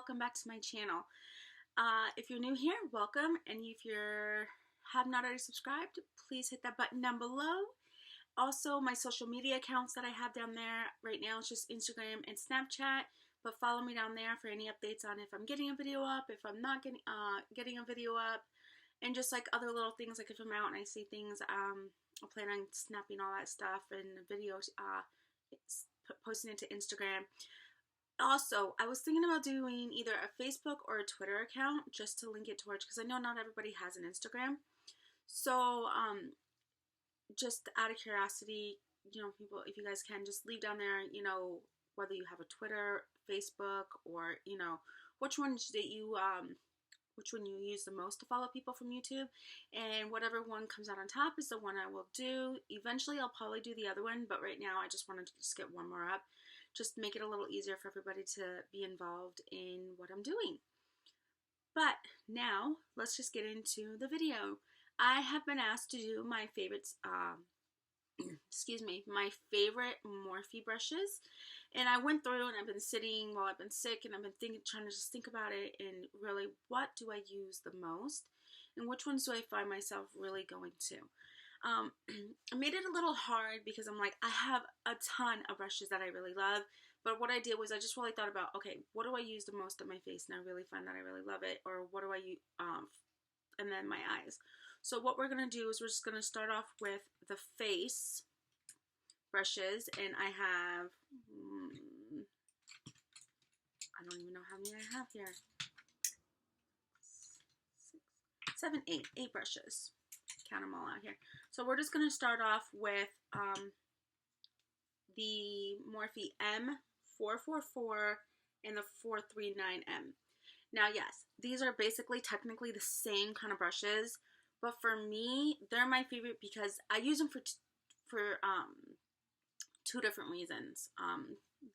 welcome back to my channel. If you're new here, welcome, and if you have not already subscribed, please hit that button down below. Also, my social media accounts that I have down there right now is just Instagram and Snapchat, but follow me down there for any updates on if I'm getting a video up, if I'm not getting a video up, and just like other little things, like if I'm out and I see things, I plan on snapping all that stuff and videos, posting it to Instagram. Also, I was thinking about doing either a Facebook or a Twitter account just to link it towards, because I know not everybody has an Instagram. So, just out of curiosity, people, if you guys can, just leave down there, whether you have a Twitter, Facebook, or, which one you use the most to follow people from YouTube, and whatever one comes out on top is the one I will do. Eventually, I'll probably do the other one, but right now I just wanted to just get one more up, just to make it a little easier for everybody to be involved in what I'm doing. But now, let's just get into the video. I have been asked to do my favorites, my favorite Morphe brushes, and I went through and I've been sitting while I've been sick, and I've been trying to just think about it and really, what do I use the most and which ones do I find myself really going to. I made it a little hard because I'm like, I have a ton of brushes that I really love, but what I did was I just really thought about, okay, what do I use the most on my face and I really find that I really love it, or what do I use, and then my eyes. So what we're going to do is we're just going to start off with the face brushes, and I have, I don't even know how many I have here, 6, 7, 8 brushes. Count them all out here. So we're just going to start off with the Morphe M444 and the 439M. Now, yes, these are basically technically the same kind of brushes, but for me, they're my favorite because I use them for two different reasons.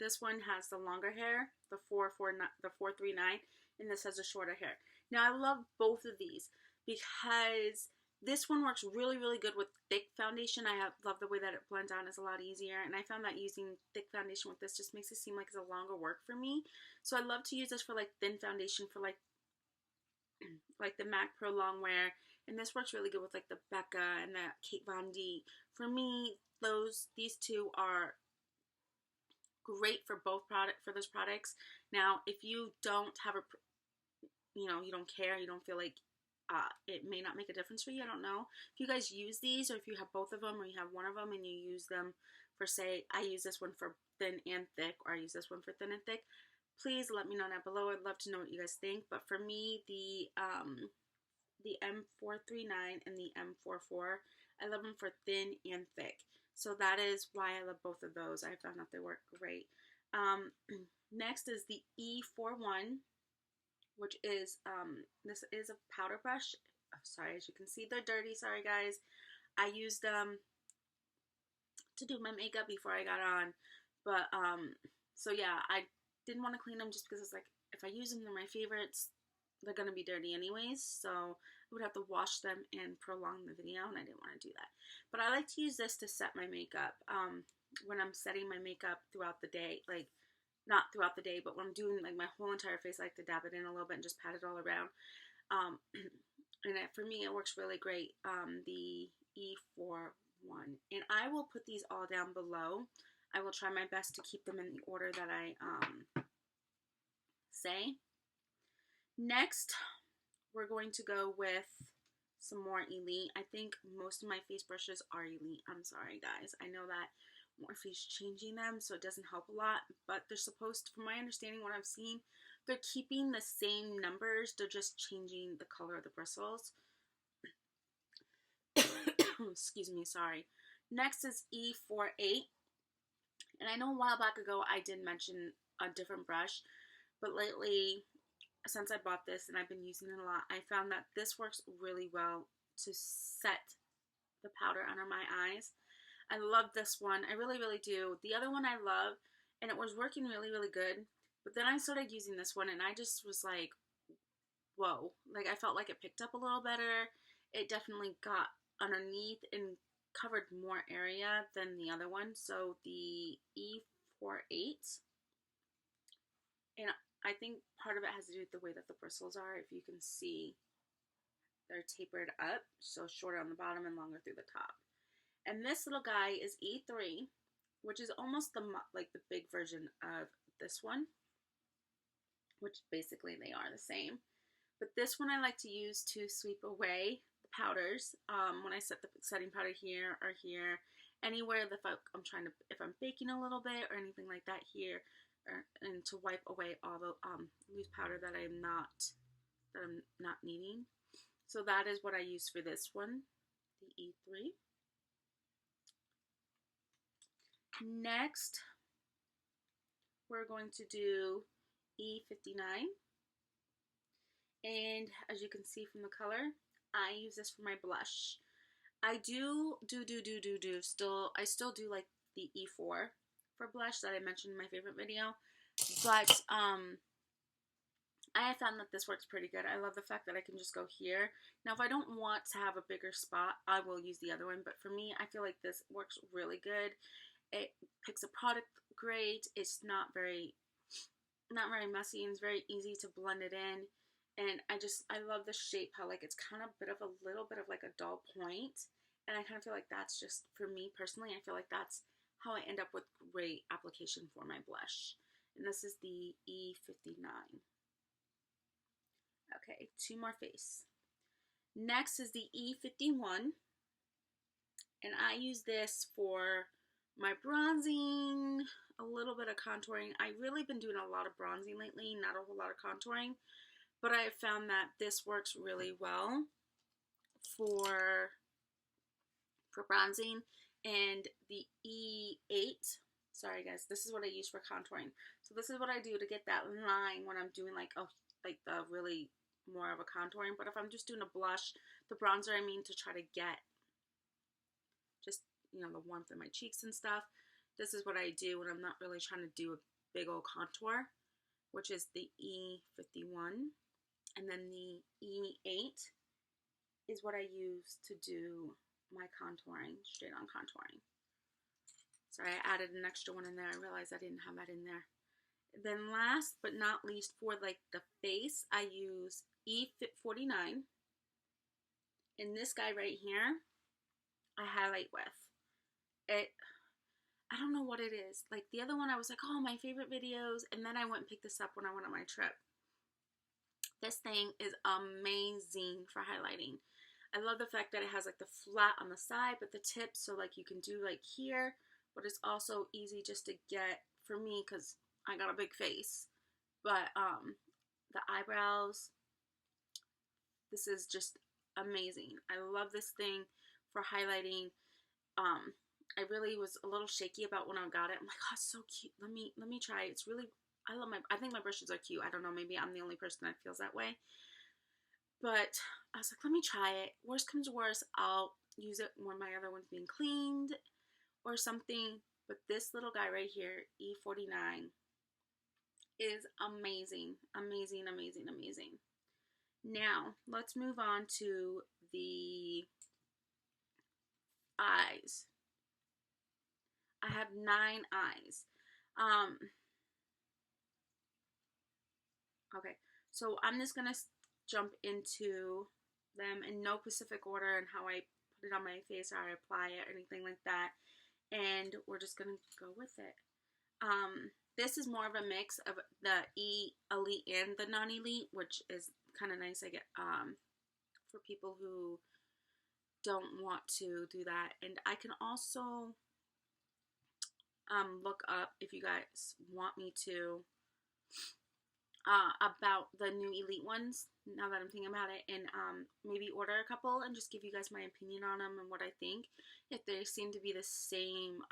This one has the longer hair, the 439, and this has the shorter hair. Now, I love both of these because this one works really, really good with thick foundation. I love the way that it blends out. It's a lot easier. And I found that using thick foundation with this just makes it seem like it's a longer work for me. So I love to use this for like thin foundation for like the MAC Pro Longwear. And this works really good with like the Becca and the Kate Von D. For me, these two are great for those products. Now, if you don't have you don't care, you don't feel like it may not make a difference for you. I don't know if you guys use these, or if you have both of them, or you have one of them and you use them for, say, I use this one for thin and thick, or I use this one for thin and thick. Please let me know down below. I'd love to know what you guys think. But for me, the M439 and the M44, I love them for thin and thick. So that is why I love both of those. I found out they work great. Next is the E41, which is, this is a powder brush. Oh, sorry, as you can see, they're dirty. Sorry, guys. I used them to do my makeup before I got on. But, so yeah, I didn't want to clean them just because it's like, if I use them, they're my favorites, they're going to be dirty anyways. So I would have to wash them and prolong the video, and I didn't want to do that. But I like to use this to set my makeup, when I'm setting my makeup throughout the day, like, not throughout the day, but when I'm doing like my whole entire face, I like to dab it in a little bit and just pat it all around. And for me, it works really great. The E41, and I will put these all down below. I will try my best to keep them in the order that I say. Next, we're going to go with some more Elite. I think most of my face brushes are Elite. I'm sorry, guys. I know that Morphe's changing them, so it doesn't help a lot, but they're supposed to, from my understanding, what I've seen, they're keeping the same numbers, they're just changing the color of the bristles. Excuse me, sorry. Next is E48, and I know a while back ago I did mention a different brush, but lately, since I bought this and I've been using it a lot, I found that this works really well to set the powder under my eyes. I love this one. I really, really do. The other one I love, and it was working really, really good. But then I started using this one, and I just was like, whoa. Like, I felt like it picked up a little better. It definitely got underneath and covered more area than the other one. So the E48, and I think part of it has to do with the way that the bristles are. If you can see, they're tapered up, so shorter on the bottom and longer through the top. And this little guy is E3, which is almost like the big version of this one, which basically they are the same. But this one I like to use to sweep away the powders when I set the setting powder here or here, anywhere that if I'm baking a little bit or anything like that here, and to wipe away all the loose powder that I'm not needing. So that is what I use for this one, the E3. Next, we're going to do E59. And as you can see from the color, I use this for my blush. I still do like the E4 for blush that I mentioned in my favorite video. But I have found that this works pretty good. I love the fact that I can just go here. Now, if I don't want to have a bigger spot, I will use the other one. But for me, I feel like this works really good. It picks a product great. It's not very messy, and it's very easy to blend it in. And I love the shape, how like it's kind of a little bit of like a dull point. And I kind of feel like that's just, for me personally, I feel like that's how I end up with great application for my blush. And this is the E59. Okay, two more face. Next is the E51. And I use this for my bronzing, a little bit of contouring. I've really been doing a lot of bronzing lately, not a whole lot of contouring. But I have found that this works really well for bronzing. And the E8, sorry guys, this is what I use for contouring. So this is what I do to get that line when I'm doing like the really more of a contouring. But if I'm just doing a blush, the bronzer, I mean, to try to get just, you know, the warmth in my cheeks and stuff, this is what I do when I'm not really trying to do a big old contour, which is the E51. And then the E8 is what I use to do my contouring, straight on contouring. Sorry, I added an extra one in there. I realized I didn't have that in there. Then last but not least, for like the face, I use E49. And this guy right here, I highlight with. I don't know what it is. Like the other one, I was like, oh, my favorite videos. And then I went and picked this up when I went on my trip. This thing is amazing for highlighting. I love the fact that it has like the flat on the side, but the tip, so like you can do like here, but it's also easy just to get, for me, because I got a big face. But the eyebrows, this is just amazing. I love this thing for highlighting. I really was a little shaky about when I got it. I'm like, oh, it's so cute. Let me try it. It's really, I think my brushes are cute. I don't know, maybe I'm the only person that feels that way. But I was like, let me try it. Worst comes to worst, I'll use it when my other one's being cleaned or something. But this little guy right here, E49, is amazing. Amazing, amazing, amazing. Now, let's move on to the eyes. I have 9 eyes. Okay, so I'm just gonna jump into them in no specific order and how I put it on my face or I apply it or anything like that. And we're just gonna go with it. This is more of a mix of the elite and the non-elite, which is kind of nice. I get for people who don't want to do that. And I can also look up, if you guys want me to, about the new elite ones, now that I'm thinking about it, and maybe order a couple and just give you guys my opinion on them and what I think, if they seem to be the same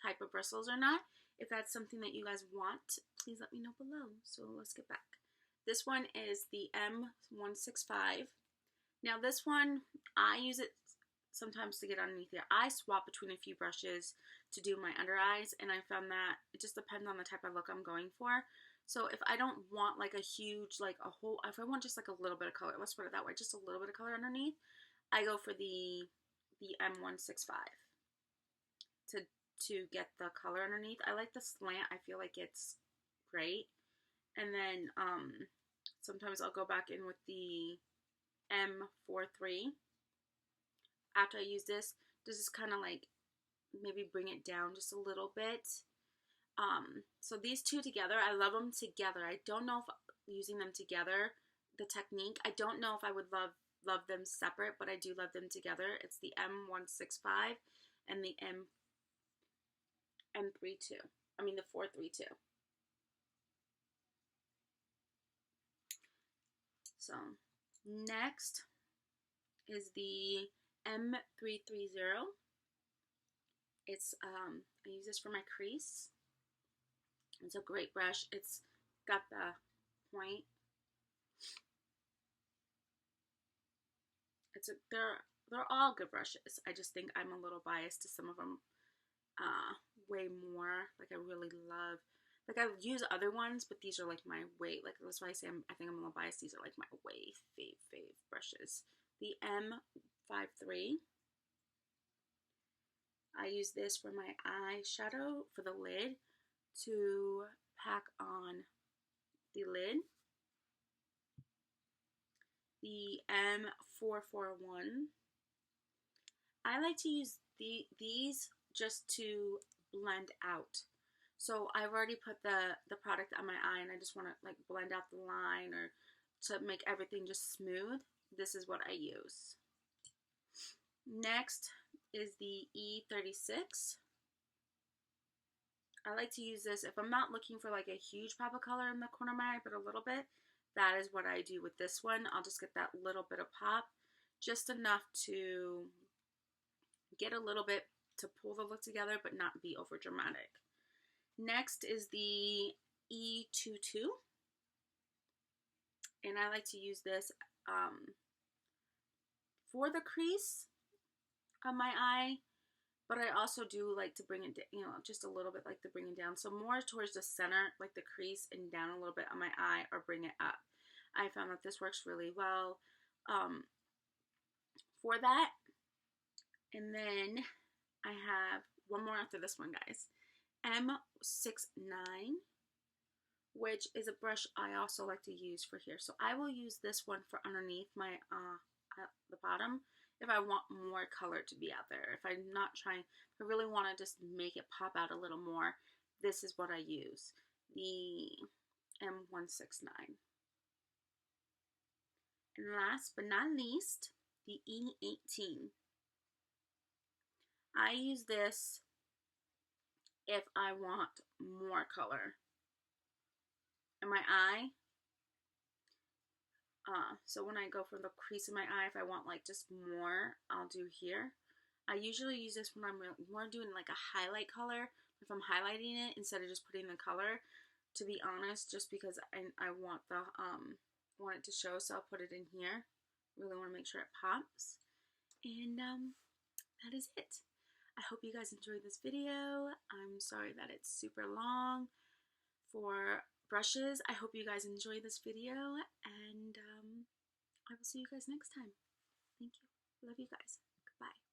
type of bristles or not. If that's something that you guys want, please let me know below. So let's get back. This one is the M165. Now this one, I use it sometimes to get underneath there. I swap between a few brushes to do my under eyes, and I found that it just depends on the type of look I'm going for. So if I don't want like a huge, like a whole, if I want just like a little bit of color, let's put it that way, just a little bit of color underneath, I go for the M165 to get the color underneath. I like the slant. I feel like it's great. And then sometimes I'll go back in with the M43 after I use this. This is kind of like maybe bring it down just a little bit. So these two together, I love them together. I don't know if using them together, the technique, I don't know if I would love them separate, but I do love them together. It's the M165 and the M32. I mean the 432. So next is the M330. It's I use this for my crease. It's a great brush. It's got the point. They're all good brushes. I just think I'm a little biased to some of them way more. Like I really love, like I use other ones, but these are like my way, like that's why I say I think I'm a little biased. These are like my way fave brushes. The M53. I use this for my eyeshadow for the lid to pack on the lid. The M441. I like to use these just to blend out. So I've already put the product on my eye and I just want to like blend out the line or to make everything just smooth. This is what I use. Next is the E36. I like to use this if I'm not looking for like a huge pop of color in the corner of my eye, but a little bit. That is what I do with this one. I'll just get that little bit of pop, just enough to get a little bit to pull the look together, but not be over dramatic. Next is the E22, and I like to use this for the crease of my eye, but I also do like to bring it, you know, just a little bit like to bring it down. So more towards the center, like the crease, and down a little bit on my eye, or bring it up. I found that this works really well for that. And then I have one more after this one, guys. M69, which is a brush I also like to use for here. So I will use this one for underneath my the bottom if I want more color to be out there. If I'm not trying, if I really want to just make it pop out a little more, this is what I use. The M169. And last but not least, the E18. I use this if I want more color in my eye. So when I go for the crease of my eye, if I want like just more, I'll do here. I usually use this when I'm more doing like a highlight color, if I'm highlighting it instead of just putting the color, to be honest, just because I want the want it to show, so I'll put it in here. Really want to make sure it pops. And that is it. I hope you guys enjoyed this video. I'm sorry that it's super long for brushes. I hope you guys enjoyed this video, and I will see you guys next time. Thank you. Love you guys. Goodbye.